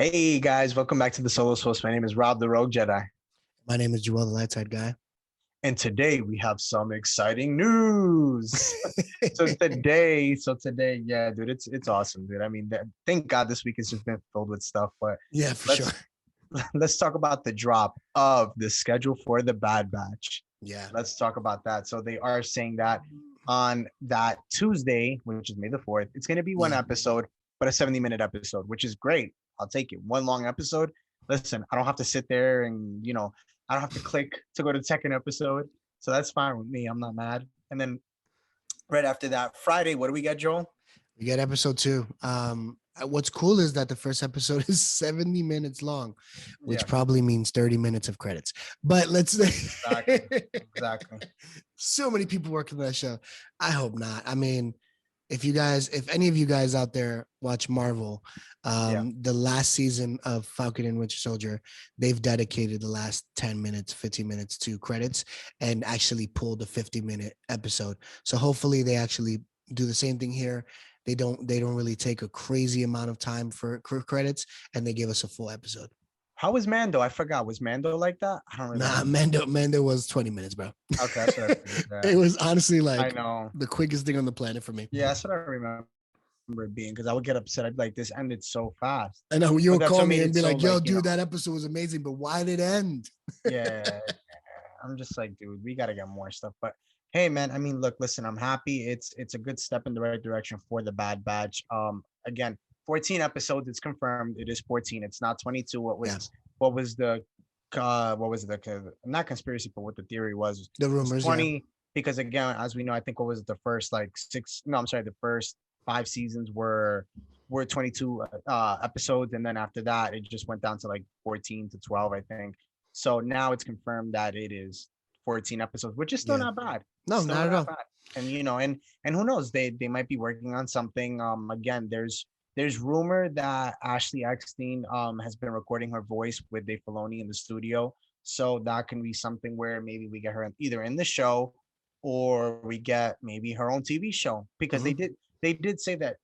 Hey guys, welcome back to the Solo Post. My name is Rob the Rogue Jedi. My name is Joel, the light side guy. And today we have some exciting news. So today, yeah, dude, it's awesome, dude. I mean, thank God this week has just been filled with stuff. But Yeah, for let's sure. let's talk about the drop of the schedule for the Bad Batch. Yeah. Let's talk about that. So they are saying that on that Tuesday, which is May the 4th, it's going to be one Yeah. episode, but a 70-minute episode, which is great. I'll take it. One long episode. Listen, I don't have to sit there and, I don't have to click to go to the second episode. So that's fine with me. I'm not mad. And then right after that, Friday, what do we get, Joel? We get episode 2. What's cool is that the first episode is 70 minutes long, which Yeah, probably means 30 minutes of credits. But let's exactly. So many people working on that show. I hope not. I mean, if any of you guys out there watch Marvel, the last season of Falcon and Winter Soldier, they've dedicated the last 10 minutes, 15 minutes to credits and actually pulled a 50-minute episode. So hopefully they actually do the same thing here. They don't really take a crazy amount of time for credits, and they give us a full episode. How was Mando? I forgot. Was Mando like that? I don't remember. Nah, Mando was 20 minutes, bro. Okay, that's what I figured. It was honestly I like know. the quickest thing on the planet for me. Yeah, that's what I remember it being, because I would get upset. I'd be like, this ended so fast. I know you But would that's call what me made and it be so, like, "Yo, like, dude, that episode was amazing, but why did it end?" Yeah, I'm just like, dude, we got to get more stuff. But hey, man, I mean, look, listen, I'm happy. It's a good step in the right direction for the Bad Batch. Again, 14 episodes. It's confirmed. It is 14. It's not 22. What was the not conspiracy, but what the theory was? The rumors, 20. yeah. Because again, as we know, I think what was it, the first like six? No, I'm sorry, the first 5 seasons were 22 episodes, and then after that, it just went down to like 14 to 12, I think. So now it's confirmed that it is 14 episodes, which is still not bad. No, Still not at all. bad. And and who knows? They might be working on something. Again, there's rumor that Ashley Eckstein has been recording her voice with Dave Filoni in the studio. So that can be something where maybe we get her either in the show or we get maybe her own TV show, because they did say that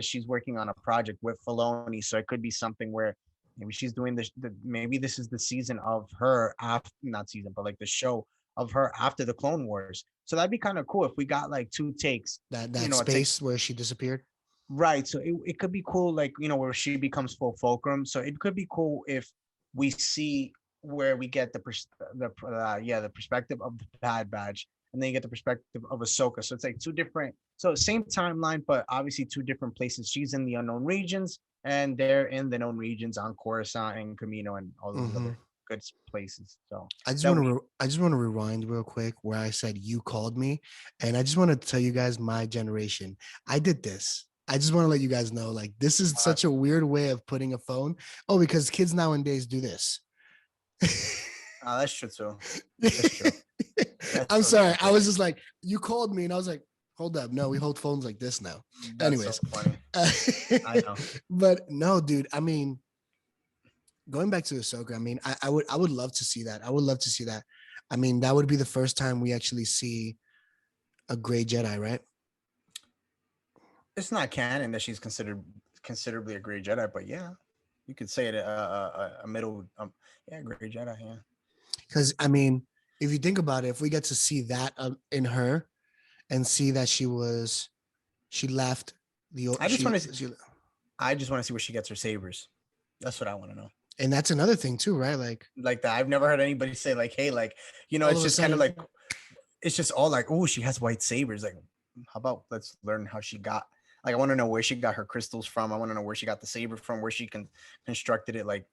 she's working on a project with Filoni. So it could be something where maybe she's doing maybe this is the season of her after, not season, but like the show of her after the Clone Wars. So that'd be kind of cool if we got like two takes. That space where she disappeared. Right. So it could be cool, like, where she becomes full fulcrum. So it could be cool if we see where we get the perspective of the Bad Batch, and then you get the perspective of Ahsoka. So it's like two different, so same timeline, but obviously two different places. She's in the unknown regions, and they're in the known regions on Coruscant and Kamino and all those other good places. So I just want to rewind real quick where I said you called me, and I just want to tell you guys my generation. I did this. I just want to let you guys know, like, this is such a weird way of putting a phone. Oh, because kids nowadays do this. That's true too. That's true. I'm sorry. I was just like, you called me, and I was like, hold up. No, we hold phones like this now. That's Anyways, so funny. I know. But no, dude. I mean, going back to Ahsoka, I mean, I would love to see that. I would love to see that. I mean, that would be the first time we actually see a gray Jedi, right? It's not canon that she's considerably a gray Jedi, but yeah, you could say it a middle, gray Jedi, yeah. Because I mean, if you think about it, if we get to see that in her, and see that she left the. I just want to see where she gets her sabers. That's what I want to know. And that's another thing too, right? Like that. I've never heard anybody say like, hey, like, it's just kind of like, it's just all like, oh, she has white sabers. Like, how about let's learn how she got. Like, I want to know where she got her crystals from. I want to know where she got the saber from, where she constructed it. Like,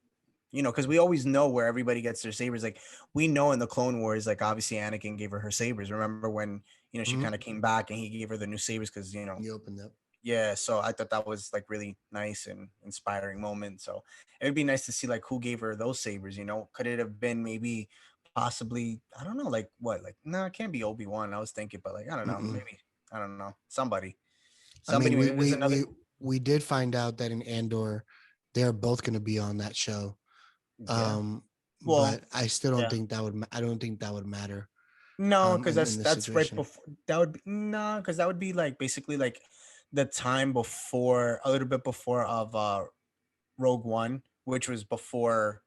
because we always know where everybody gets their sabers. Like, we know in the Clone Wars, like, obviously Anakin gave her sabers. Remember when, she kind of came back and he gave her the new sabers because, he opened up. Yeah. So I thought that was like really nice and inspiring moment. So it would be nice to see like who gave her those sabers, Could it have been maybe possibly, I don't know, like what? Like, no, it can't be Obi-Wan. I was thinking, but like, I don't know, maybe, I don't know, somebody. I mean, we did find out that in Andor, they're both going to be on that show. Yeah. But I still don't think that would. I don't think that would matter. No, because that's right before. That would be because that would be like basically like the time before, a little bit before of Rogue One, which was before,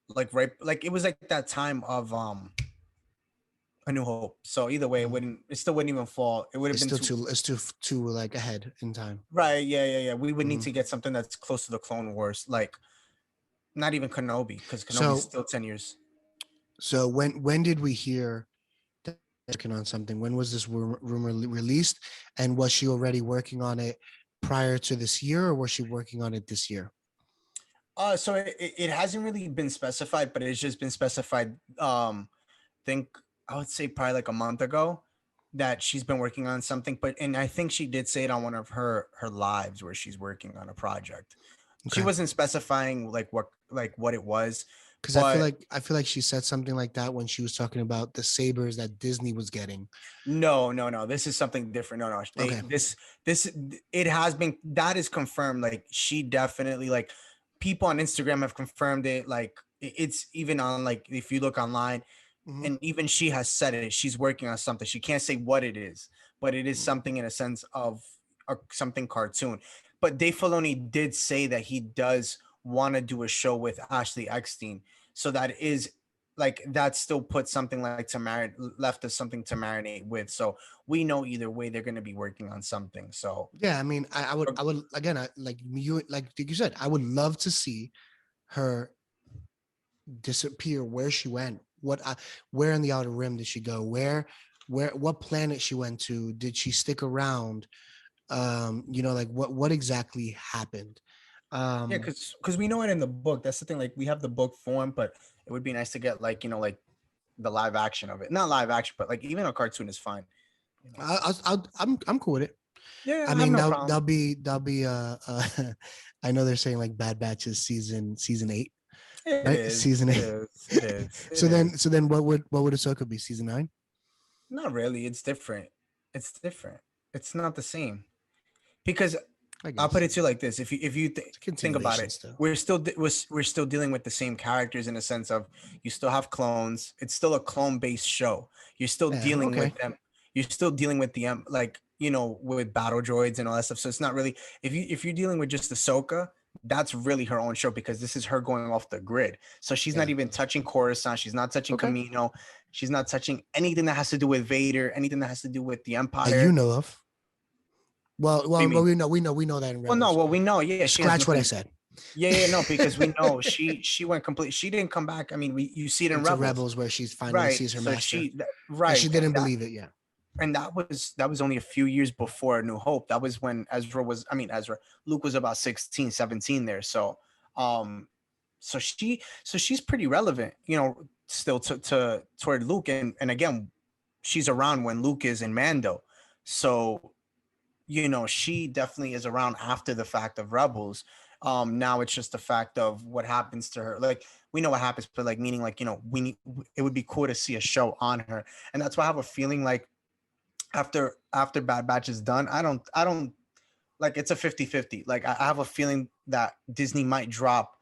like right, like it was like that time of A New Hope. So either way, Mhm. it still wouldn't even fall. It would have It's been still too. too like ahead in time. Right, yeah, yeah, yeah. We would need Mhm. to get something that's close to the Clone Wars, like not even Kenobi, because Kenobi's So still 10 years. so when did we hear that working on something? When was this rumor released? And was she already working on it prior to this year, or was she working on it this year? So it hasn't really been specified, but it's just been specified. Think I would say probably like a month ago that she's been working on something. But and I think she did say it on one of her lives where she's working on a project. She Okay. wasn't specifying like what it was, Because but I feel like she said something like that when she was talking about the sabers that Disney was getting. no, no, no. This is something different. No, no. Okay. This it has been that is confirmed. Like she definitely like people on Instagram have confirmed it. Like it's even on like if you look online, Mhm. and even she has said it. She's working on something. She can't say what it is, but it is Mm. something in a sense of something cartoon. But Dave Filoni did say that he does want to do a show with Ashley Eckstein. So that is like that still puts something like to marinate left us something to marinate with. So we know either way they're going to be working on something. So Yeah, I mean, I would again, like you said, I would love to see her disappear. Where she went, where in the outer rim did she go? What planet she went to? Did she stick around? Like what exactly happened? yeah, Um, because we know it in the book. That's the thing. Like we have the book form, but it would be nice to get like like the live action of it. Not live action, but like even a cartoon is fine. You know. I'm cool with it. Yeah, I I have mean, no problem. that'll be I know they're saying like Bad Batches season 8, It right? is. Season It 8. is. It is. It So is. then what would Ahsoka be? Season 9? Not really. It's different. It's different. It's not the same because I I'll put guess it to you like this: if you it's a think about continuation it, still. we're still dealing with the same characters in a sense of you still have clones. It's still a clone based show. You're still Yeah. dealing Okay. with them. You're still dealing with the like with battle droids and all that stuff. So it's not really if you're dealing with just Ahsoka, that's really her own show because this is her going off the grid. So she's not Yeah. even touching Coruscant. She's not touching Okay. Camino. She's not touching anything that has to do with Vader. Anything that has to do with the That you Empire. know of. What do you mean? We know that in Well, no. Rebels. Well, we know. Yeah, she has Scratch what I nothing. said. Yeah, yeah, no, because we know she went complete. She didn't come back. I mean, you see it in Into Rebels, Rebels where she's finally right? sees her So master, and she right, didn't believe it yet. and that was only a few years before New Hope. That was when Ezra, Luke was about 16, 17 there. Um, so she's pretty relevant, still to toward Luke, and again, she's around when Luke is in Mando, so she definitely is around after the fact of Rebels. Now it's just the fact of what happens to her. Like we know what happens, but like meaning like we need it would be cool to see a show on her, and that's why I have a feeling like after Bad Batch is done, I don't like it's a 50-50. Like I have a feeling that Disney might drop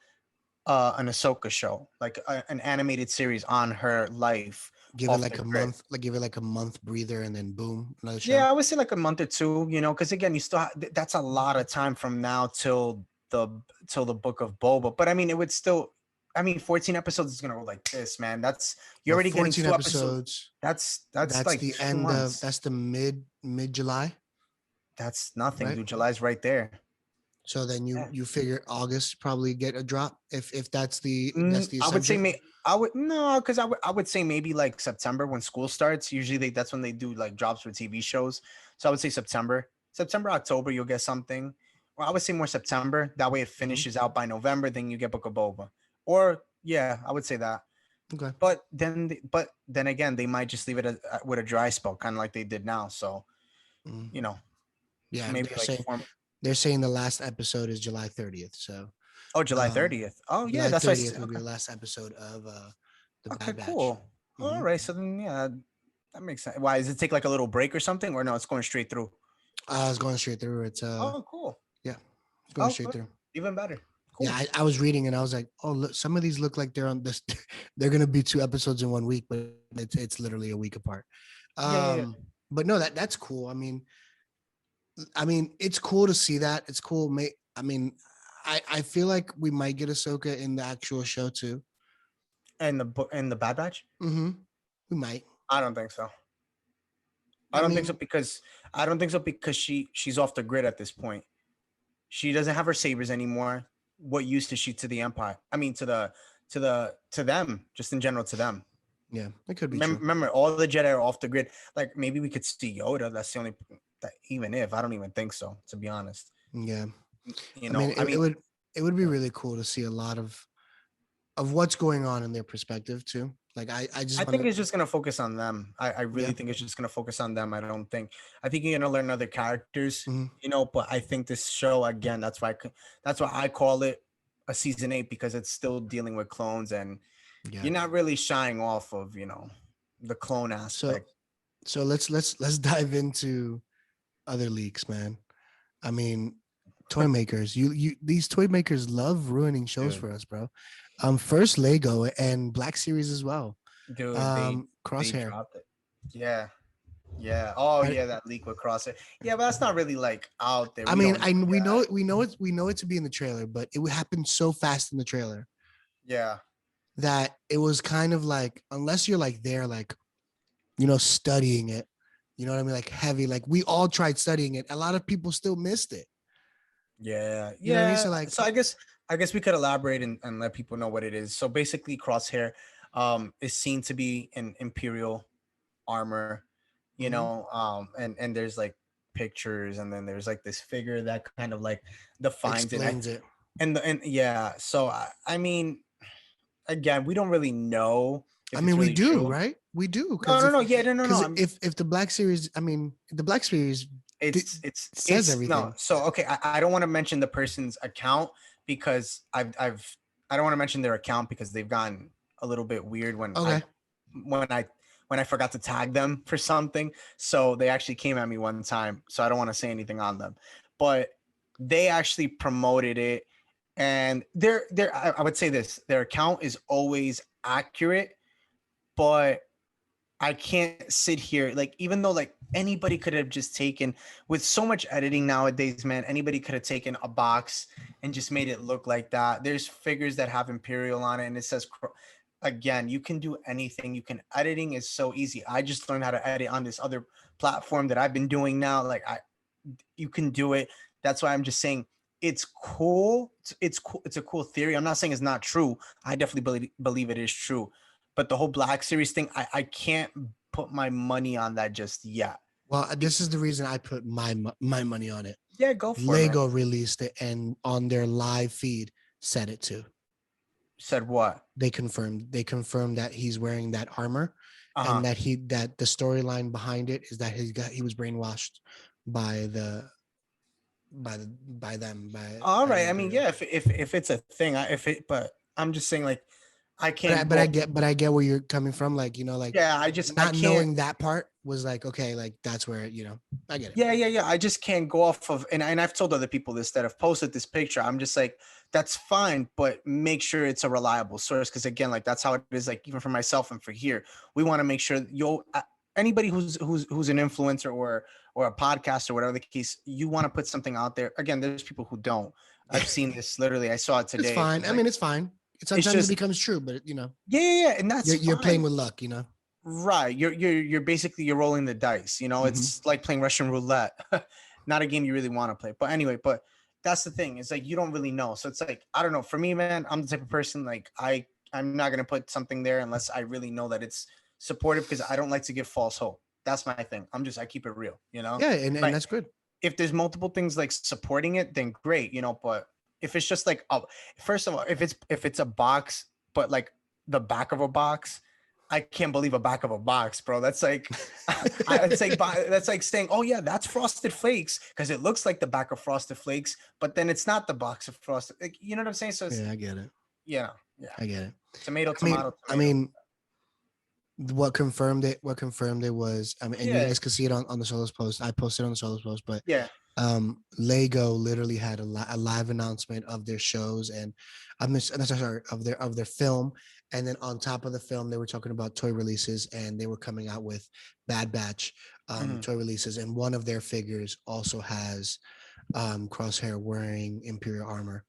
an Ahsoka show, like an animated series on her life Give it off the like a grid. month, like give it like a month breather, and then boom, another show. Yeah, I would say like a month or two, because again, you still that's a lot of time from now the till the book of Boba. But I mean, it would still, I mean, 14 episodes is gonna go like this, man. That's you're Well, already getting 14 two episodes. episodes. That's That's like the two end of. months. That's the mid July, That's nothing, right? dude. July's right there. So then Yeah. you figure August probably get a drop if that's the I would say assumption. I would no, because I would say maybe like September when school starts. Usually that's when they do like drops for TV shows. So I would say September, October, you'll get something. Or I would say more September. That way it Mhm. finishes out by November. Then you get Book of Boba. Or yeah, I would say that. Okay. But then again, they might just leave it with a dry spell, kind of like they did now. So Mhm. you know, Yeah, maybe like they're saying the last episode is July 30th. So July um 30th. Oh yeah, July that's why. 30th will be Okay, the last episode of the okay, Bad Batch. cool. All Hmm. right, so then yeah, that makes sense. Why does it take like a little break or something, or no? It's going straight through. I was going straight through. It's Oh, cool. yeah, it's going Oh, straight good. through. Even better. Yeah, Cool. I was reading and I was like, oh look, some of these look like they're on this. They're gonna be 2 episodes in 1 week, but it's literally a week apart. Yeah, yeah, yeah. But no, that's cool. I mean, it's cool to see that. It's cool. I mean, I feel like we might get Ahsoka in the actual show too. And the book and the Bad Batch. Mm-hmm. We might. I don't think so. I I don't think so mean, because she's off the grid at this point. She doesn't have her sabers anymore. What use is she to the Empire? I mean, to them, just in general, to them. yeah, it could be Remember, true. remember, all the Jedi are off the grid. Like maybe we could see Yoda. That's the only. That, even if I don't even think so, to be honest. Yeah, You I mean, know, I mean, it would be really cool to see a lot of what's going on in their perspective too. Like I I just want think to. it's just gonna focus on them. I really Yeah. think it's just gonna focus on them. I think you're gonna learn other characters, Mhm. you know. But I think this show again. That's why I call it a season 8 because it's still dealing with clones and Yeah. you're not really shying off of the clone So aspect. so let's dive into other leaks, man. I mean, toy makers. You these toy makers love ruining shows Dude, for us, bro. First Lego and Black Series as well. dude, they Crosshair. dropped it. Yeah, yeah. Oh I, yeah, that leak with CrossFit. Yeah, but that's not really like out there. I We mean, don't I know yet. we know it to be in the trailer, but it would happen so fast in the trailer Yeah. that it was kind of like unless you're like there, like studying it, you know what I mean, like heavy. Like we all tried studying it. A lot of people still missed it. Yeah, You know what I mean? yeah. So like, So I guess we could elaborate and let people know what it is. So basically, Crosshair is seen to be in Imperial armor, mhm, and there's like pictures, and then there's like this figure that kind of like defines it. explains it. And yeah, so I mean, again, we don't really know I if it's mean, we really do, true. right? We do, No, no, no, yeah, no, no, no. because if the Black Series, I mean, the Black Series says No, everything. so okay, I don't want to mention the person's account because I don't want to mention their account because they've gotten a little bit weird Okay. when I when I forgot to tag them for something. So they actually came at me one time, so I don't want to say anything on them. But they actually promoted it, and I would say this, their account is always accurate, but I can't sit here like even though like anybody could have just taken with so much editing nowadays, man, anybody could have taken a box and just made it look like that. There's figures that have Imperial on it and it says again, you can do anything. You can editing is so easy. I just learned how to edit on this other platform that I've been doing now. Like you can do it. That's why I'm just saying it's cool. It's cool. It's a cool theory. I'm not saying it's not true. I definitely believe it is true. But the whole Black Series thing, I can't put my money on that just yet. Well, this is the reason I put my money on it. Yeah, go for it, man. Lego released it, and on their live feed said it too. Said what? They confirmed that he's wearing that armor, Uh-huh. and that the storyline behind it is that he was brainwashed by by them All by the right. I mean, Imperial. yeah, if it's a thing, but I'm just saying like I can't But go. I get where you're coming from. Like like Yeah, I not can't. knowing that part was like okay, like that's where I get it. Yeah, yeah, yeah. I just can't go off of, and I've told other people this that have posted this picture. I'm just like, that's fine, but make sure it's a reliable source. Because again, like that's how it is. Like even for myself and for here, we want to make sure you'll anybody who's an influencer or a podcast or whatever the case, you want to put something out there. Again, there's people who don't. I've seen this literally. I saw it It's today. fine. It's I like mean, it's fine. it's Sometimes it just becomes true, but yeah, yeah, yeah, and that's you're playing fine. with luck. Right. You're basically you're rolling the dice. Mhm. It's like playing Russian roulette. Not a game you really want to play. But anyway, but that's the thing. It's like you don't really know. So it's like, I don't know. For me, man, I'm the type of person like I'm not gonna put something there unless I really know that it's supportive because I don't like to give false hope. That's my thing. I keep it real, you know? Yeah, and Like that's good. if there's multiple things like supporting it, then great, but if it's just like first of all, if it's a box, but like the back of a box, I can't believe a back of a box, bro. That's like that's like saying, oh yeah, that's Frosted Flakes because it looks like the back of Frosted Flakes, but then it's not the box of Frosted. Like, you know what I'm saying? So it's Yeah, I get it. yeah, yeah, I get it. tomato, I mean, tomato, I tomato. mean, what confirmed it was, I mean, and you Yeah, guys can see it on the Solos post. I posted on the Solos post, but yeah. Lego literally had a live announcement of their shows and sorry, of their film, and then on top of the film they were talking about toy releases, and they were coming out with Bad Batch Mhm. toy releases, and one of their figures also has Crosshair wearing Imperial armor.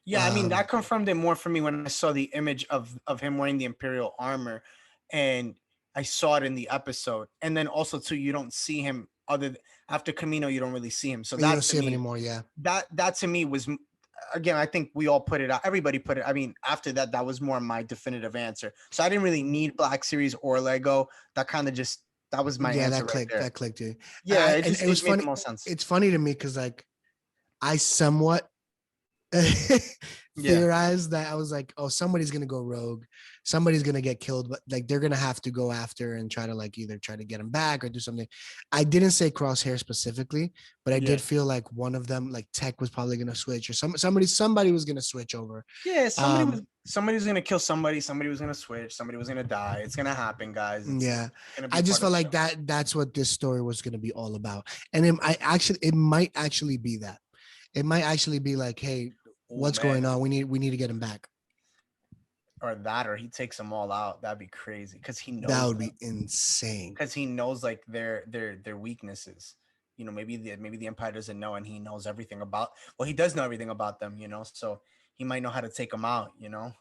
Yeah, I mean that confirmed it more for me when I saw the image of him wearing the Imperial armor, and I saw it in the episode. And then also too, you don't see him after Camino, you don't really see him. So You don't that to see him me, anymore. Yeah. that to me was, again, I think we all put it out. Everybody put it. I mean, after that, that was more my definitive answer. So I didn't really need Black Series or Lego. That kind of just, that was my Yeah, answer that right clicked. there. That clicked. Dude. Yeah, it And just it was made the funny. most sense. It's funny to me because like I somewhat Yeah. theorized that I was like, oh, somebody's gonna go rogue, somebody's gonna get killed, but like they're gonna have to go after and try to like either try to get him back or do something. I didn't say Crosshair specifically, but I Yeah. did feel like one of them, like Tech, was probably gonna switch, or somebody was gonna switch over. Yeah, Um, somebody was gonna kill somebody, somebody was gonna switch, somebody was gonna die. It's gonna happen, guys. yeah, It's gonna be I just part of felt the like show. that's what this story was gonna be all about, and it might actually be that. It might actually be like, hey, Oh what's man, going on? We need to get him back. or he takes them all out. That'd be crazy because he That knows would them. be insane. Because he knows like their weaknesses. You know, maybe the Empire doesn't know, and he knows everything about. Well, he does know everything about them. You know, so he might know how to take them out. You know,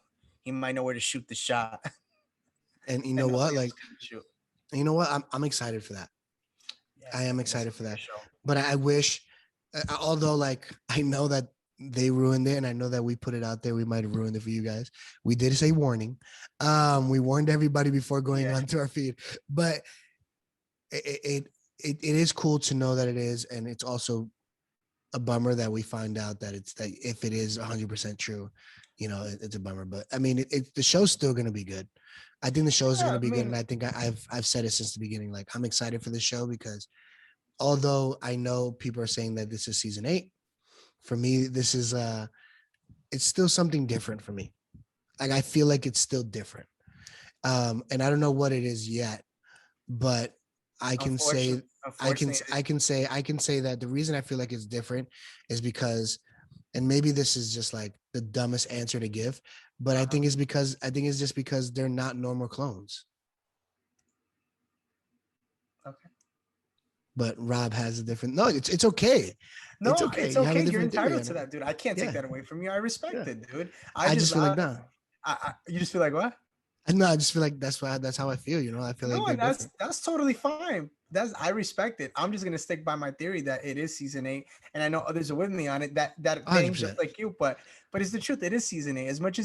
he might know where to shoot the shot, And you know and what? nobody Like, else can shoot. you know what? I'm excited for that. Yeah, I am man, this excited will for be a that. show. But I wish, although like I know that they ruined it, and I know that we put it out there, we might have ruined it for you guys. We did say warning. We warned everybody before going Yeah, onto our feed, but it is cool to know that it is, and it's also a bummer that we find out that it's that if it is 100% true, it's a bummer. But I mean, the show's still going to be good. I think the show is going yeah. to I be good, and mean, I think I've said it since the beginning. Like I'm excited for the show because although I know people are saying that this is season 8, for me this is it's still something different for me. Like I feel like it's still different, and I don't know what it is yet, but I can say unfortunately, I can say that the reason I feel like it's different is because, and maybe this is just like the dumbest answer to give, but uh-huh. I think it's just because they're not normal clones. Okay. But Rob has a different. No, it's okay. It's No, okay. it's You have a okay. You're different theory entitled on to it. that, dude. I can't take Yeah, that away from you. I respect yeah. it, dude. I just feel like nah. You just feel like what? No, I just feel like that's how I feel. I feel like No, they're different. that's totally fine. I respect it. I'm just gonna stick by my theory that it is season 8, and I know others are with me on it. That hundred think just percent. like you, but it's the truth. It is season 8. As much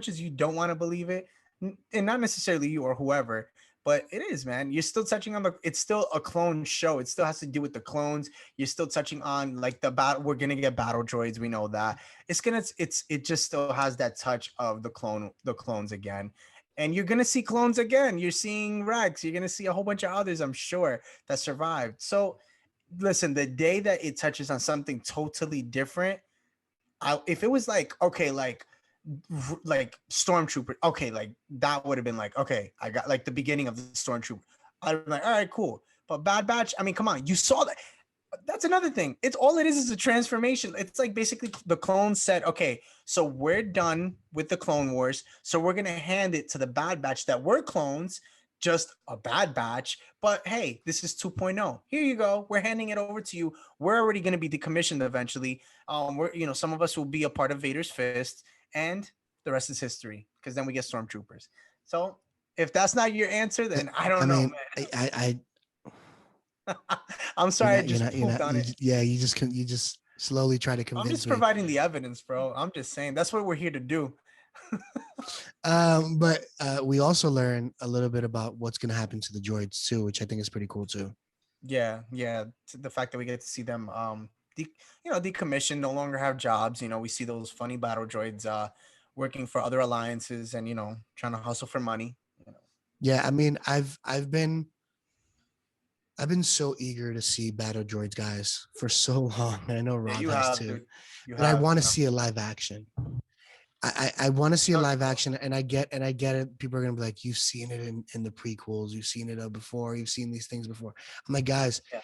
as you don't want to believe it, and not necessarily you or whoever, but it is, man. You're still touching on the. It's still a clone show. It still has to do with the clones. You're still touching on like the battle. We're gonna get battle droids. We know that. It just still has that touch of the clones again, and you're gonna see clones again. You're seeing Rex. You're gonna see a whole bunch of others, I'm sure, that survived. So, listen, the day that it touches on something totally different, if it was like okay, like Stormtrooper, okay, like that would have been like okay, I got like the beginning of the Stormtrooper. I'd be like, all right, cool. But Bad Batch, I mean, come on, you saw that. That's another thing. It's all it is a transformation. It's like basically the clones said, okay, so we're done with the Clone Wars. So we're gonna hand it to the Bad Batch that were clones, just a Bad Batch. But hey, this is 2.0. Here you go. We're handing it over to you. We're already gonna be decommissioned eventually. Some of us will be a part of Vader's fist, and the rest is history. Because then we get stormtroopers. So if that's not your answer, then I I don't know, mean, I man. I'm sorry, I just you're pooped not, on it. yeah, you just slowly try to I'm convince just me. providing the evidence, bro. I'm just saying that's what we're here to do. But we also learn a little bit about what's going to happen to the droids too, which I think is pretty cool too. Yeah, yeah. The fact that we get to see them, decommissioned, no longer have jobs. We see those funny battle droids, working for other alliances and trying to hustle for money. Yeah, I mean, I've been so eager to see battle droids, guys, for so long. And I know Yeah, Rob you has have, too, dude. You but I have. want to see a live action. I want to see a That'd be live cool. action, and I get it. People are gonna be like, "You've seen it in the prequels, you've seen it before, you've seen these things before." I'm like, guys, Yeah.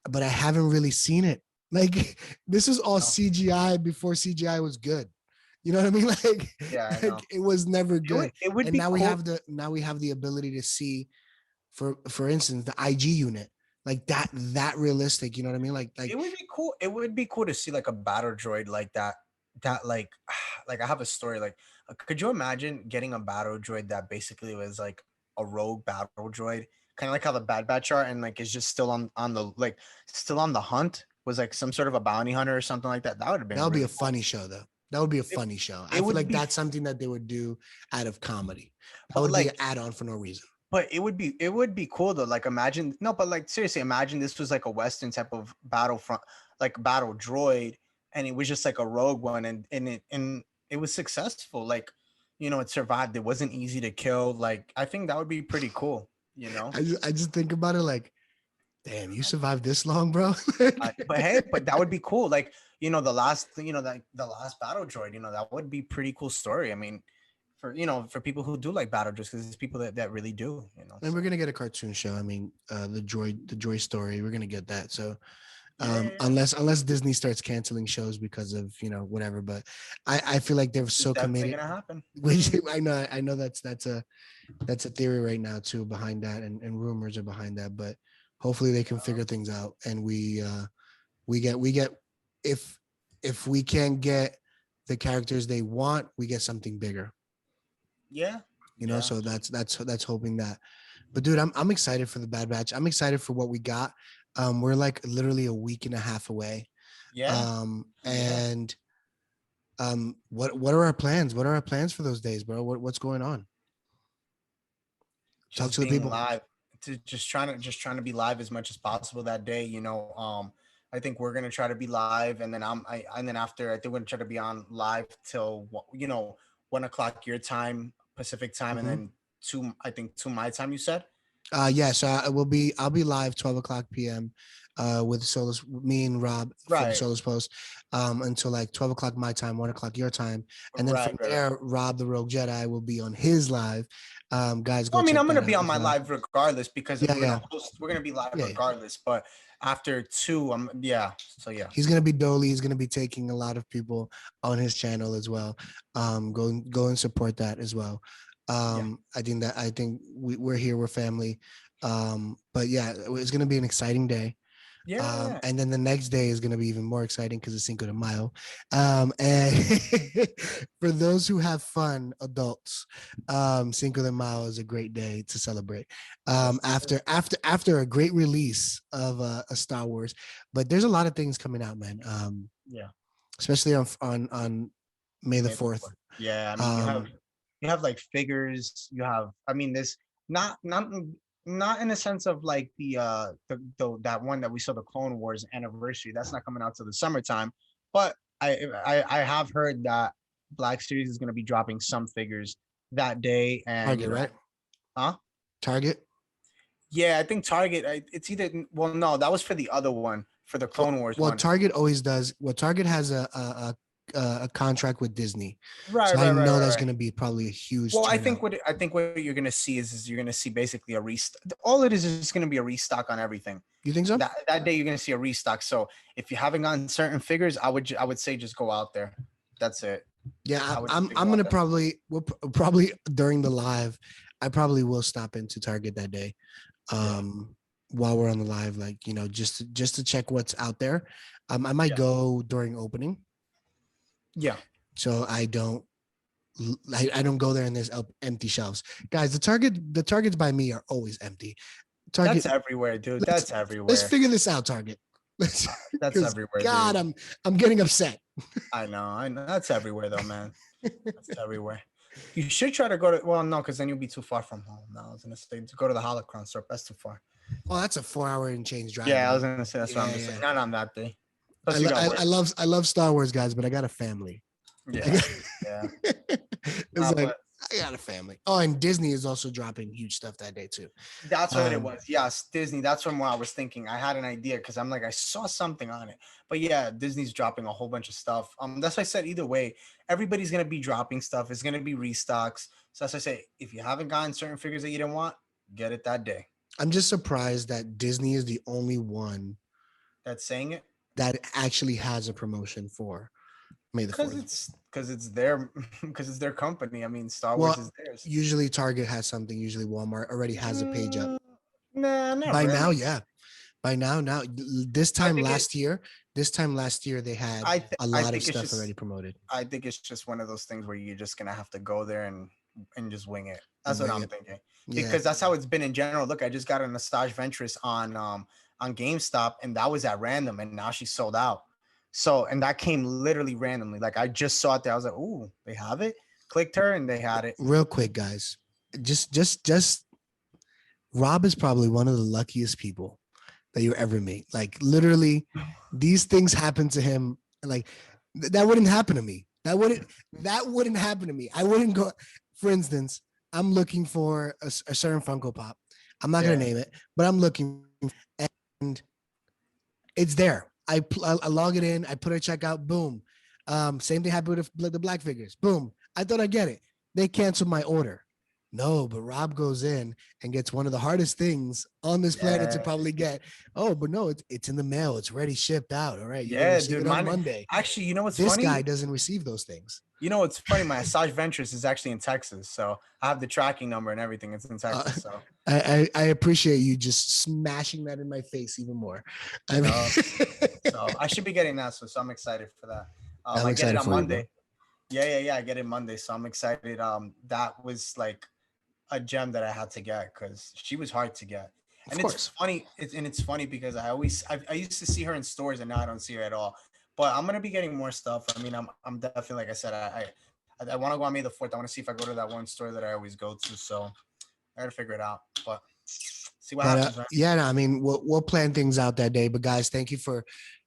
but I haven't really seen it. Like, this is all No. CGI before CGI was good. You know what I mean? Yeah, I know. Like it was never It would good. it would And be cool. now we have the ability to see, for instance, the IG unit, like that realistic. You know what I mean? Like It would be cool. It would be cool to see like a battle droid like that that like I have a story. Like, could you imagine getting a battle droid that basically was like a rogue battle droid, kind of like how the Bad Batch are, and like is just still on the like still on the hunt, was like some sort of a bounty hunter or something like that. That would have That been would be really a cool. funny show, though. That would be a It, funny show. I it feel would like be, that's something that they would do out of comedy. That but would be an like add-on for no reason. But it would be cool though. Like imagine no, but like seriously, imagine this was like a Western type of battlefront, like battle droid, and it was just like a rogue one, and it was successful. Like, it survived. It wasn't easy to kill. Like I think that would be pretty cool. You know, I just think about it like, damn, you survived this long, bro. but hey, but that would be cool. Like the last battle droid. That would be pretty cool story. I mean, for people who do like battle droids, because it's people that really do. And we're So gonna get a cartoon show. I mean, the Joy Story. We're gonna get that. So yeah, yeah, yeah. unless Disney starts canceling shows because of whatever, but I feel like they're It's so definitely committed. gonna happen. Which I know that's a theory right now too behind that, and rumors are behind that, but hopefully they can figure things out, and we get if we can't get the characters they want, we get something bigger. Yeah. Yeah. So that's hoping that. But dude, I'm excited for the Bad Batch. I'm excited for what we got. We're like literally a week and a half away. Yeah. Yeah. And what are our plans? What are our plans for those days, bro? What's going on? Talk Just to the being people. live, to just trying to be live as much as possible that day. I think we're gonna try to be live, and then and then after, I think we're gonna try to be on live till 1 o'clock your time, Pacific time, and Mhm. then two, I think, two my time. You said. Yeah, so I'll be live 12 o'clock p.m. With Solus, me and Rob for the Right. Solus Post, until like 12 o'clock my time, 1 o'clock your time, and then Right. from Right. Right. there, Rob the Rogue Jedi will be on his live. Guys, Well, go I mean, check I'm that gonna be out on as my well. live regardless because Yeah, yeah, we're gonna be live yeah, yeah. regardless. But after two, yeah. So yeah. He's gonna be Dolly. He's gonna be taking a lot of people on his channel as well. Go and support that as well. Yeah. I think we're here. We're family. But yeah, it's gonna be an exciting day. Yeah. And then the next day is going to be even more exciting because it's Cinco de Mayo. And for those who have fun, adults, Cinco de Mayo is a great day to celebrate. Yes. After a great release of a Star Wars, but there's a lot of things coming out, man. Yeah. Especially on May the May the 4th. 4th. Yeah, I mean, Um, you have like figures. You have, I mean, this not in the sense of like the that one that we saw, the Clone Wars anniversary. That's not coming out till the summertime. But I have heard that Black Series is going to be dropping some figures that day, and Target, right? huh? Target. Yeah, I think Target. It's either, well, no, that was for the other one, for the Clone Wars Well, one. Target always does. Well, Target has a contract with Disney, Right, so I right, right, know right, that's right. going to be probably a huge Well, turnout. I think what you're gonna see is you're gonna see basically a restock. All it is just gonna be a restock on everything. You think so? That day you're gonna see a restock. So if you haven't gotten certain figures, I would say just go out there. That's it. Yeah, I would I'm say I'm go out gonna there. probably during the live, I probably will stop into Target that day. Yeah, While we're on the live, like just to check what's out there. I might yeah, go during opening, yeah. so I don't go there and there's empty shelves. Guys, the Targets by me are always empty. That's Target, everywhere, dude. let's That's let's everywhere. figure this out, Target. That's Because everywhere, God, dude. I'm getting upset. I know. I know. That's everywhere, though, man. That's everywhere. You should try to go to. Well, no, because then you'll be too far from home. No, I was gonna say to go to the Holocron store. That's too far. Oh, that's a 4 hour and change drive, Yeah, I was bro. gonna say that's what I'm Yeah, just saying. yeah. Not on that day. I, Plus, you lo- got I, work. I love Star Wars, guys, but I got a family. I Yeah, got, yeah. it's Nah, like but I got a family. Oh, and Disney is also dropping huge stuff that day too. that's what it Um, was. Yes, Disney. That's from what I was thinking. I had an idea because I'm like, I saw something on it. But yeah, Disney's dropping a whole bunch of stuff. That's why I said either way, everybody's gonna be dropping stuff. It's gonna be restocks. So as I say, if you haven't gotten certain figures that you didn't want, get it that day. I'm just surprised that Disney is the only one That's saying it that actually has a promotion for May the because 4th. it's their because it's their company. I mean, Star Wars Well, is theirs. usually Target has something. Usually Walmart already has a page up. Nah, not By now, really. yeah. By now, this I time think it. last year, they had a I lot of think it's stuff just. already promoted. I think it's just one of those things where you're just gonna have to go there and just wing it. That's And what wing I'm it. thinking Yeah. because that's how it's been in general. Look, I just got a Nostalgia Ventress on GameStop and that was at random and now she's sold out. So and that came literally randomly. Like I just saw it there. I was like, ooh, they have it. Clicked her and they had it. Real quick, guys. Just Rob is probably one of the luckiest people that you ever meet. Like literally, these things happen to him. Like that wouldn't happen to me. That wouldn't happen to me. I wouldn't go. For instance, I'm looking for a certain Funko Pop. I'm not gonna Yeah. name it, but I'm looking, and it's there. I log it in. I put a checkout. Boom. Same thing happened with the black figures. Boom. I thought I get it. They canceled my order. No, but Rob goes in and gets one of the hardest things on this planet to Yeah. probably get. Oh, but no, it's in the mail. It's already shipped out. All right, you're gonna Yeah, receive dude. it on Mine Monday. actually, you know what's This guy funny? doesn't receive those things. You know what's funny? My Asajj Ventress is actually in Texas, so I have the tracking number and everything. It's in Uh, Texas, so I appreciate you just smashing that in my face even more. I mean, no. So I should be getting that. So I'm excited for that. I'm I get it excited on for you, bro. Monday. Yeah. I get it Monday, so I'm excited. That was like a gem that I had to get because she was hard to get. Of And it's course. funny. It's funny because I used to see her in stores and now I don't see her at all. But I'm gonna be getting more stuff. I mean, I'm definitely like I said, I want to go on May the 4th. I want to see if I go to that one store that I always go to. So I gotta figure it out. But see what But happens, man. yeah, no, I mean, we'll plan things out that day. But guys, thank you for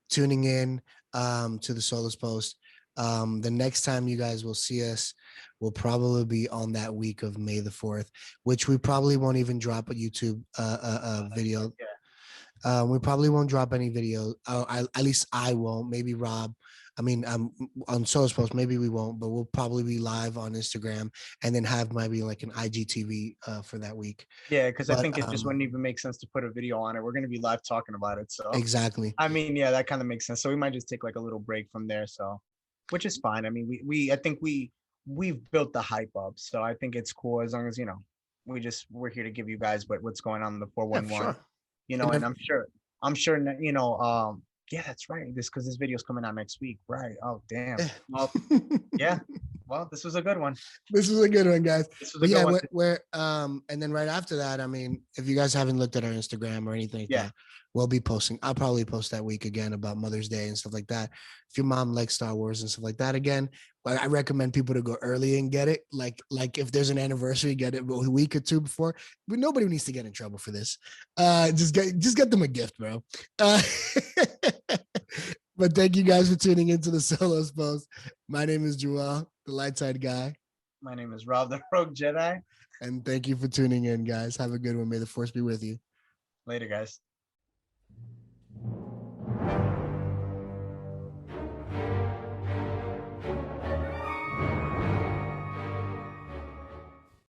tuning in to the Solos Post. The next time you guys will see us will probably be on that week of May the 4th, which we probably won't even drop a YouTube video. Yeah. We probably won't drop any video. At least I won't. Maybe Rob. I mean, on Solos Post, maybe we won't, but we'll probably be live on Instagram and then have maybe like an IGTV for that week. Yeah, because I But think it just wouldn't even make sense to put a video on it. We're gonna be live talking about it. So exactly. I mean, yeah, that kind of makes sense. So we might just take like a little break from there. So which is fine. I mean, I think we've built the hype up. So I think it's cool as long as, we're here to give you guys what's going on in the Yeah, for 411. sure. And I'm sure, yeah, that's right. This video's coming out next week. Right. Oh, damn. Yeah. Well, yeah. Well, this was a good one. This was a good one, guys. This was But a good yeah, one. we're and then right after that, I mean, if you guys haven't looked at our Instagram or anything like Yeah. that, we'll be posting. I'll probably post that week again about Mother's Day and stuff like that. If your mom likes Star Wars and stuff like that, again, I recommend people to go early and get it. Like if there's an anniversary, get it a week or two before. But nobody needs to get in trouble for this. Just get them a gift, bro. But thank you guys for tuning into the Solos Post. My name is Joel, the light side guy. My name is Rob, the Rogue Jedi. And thank you for tuning in, guys. Have a good one. May the force be with you. Later, guys.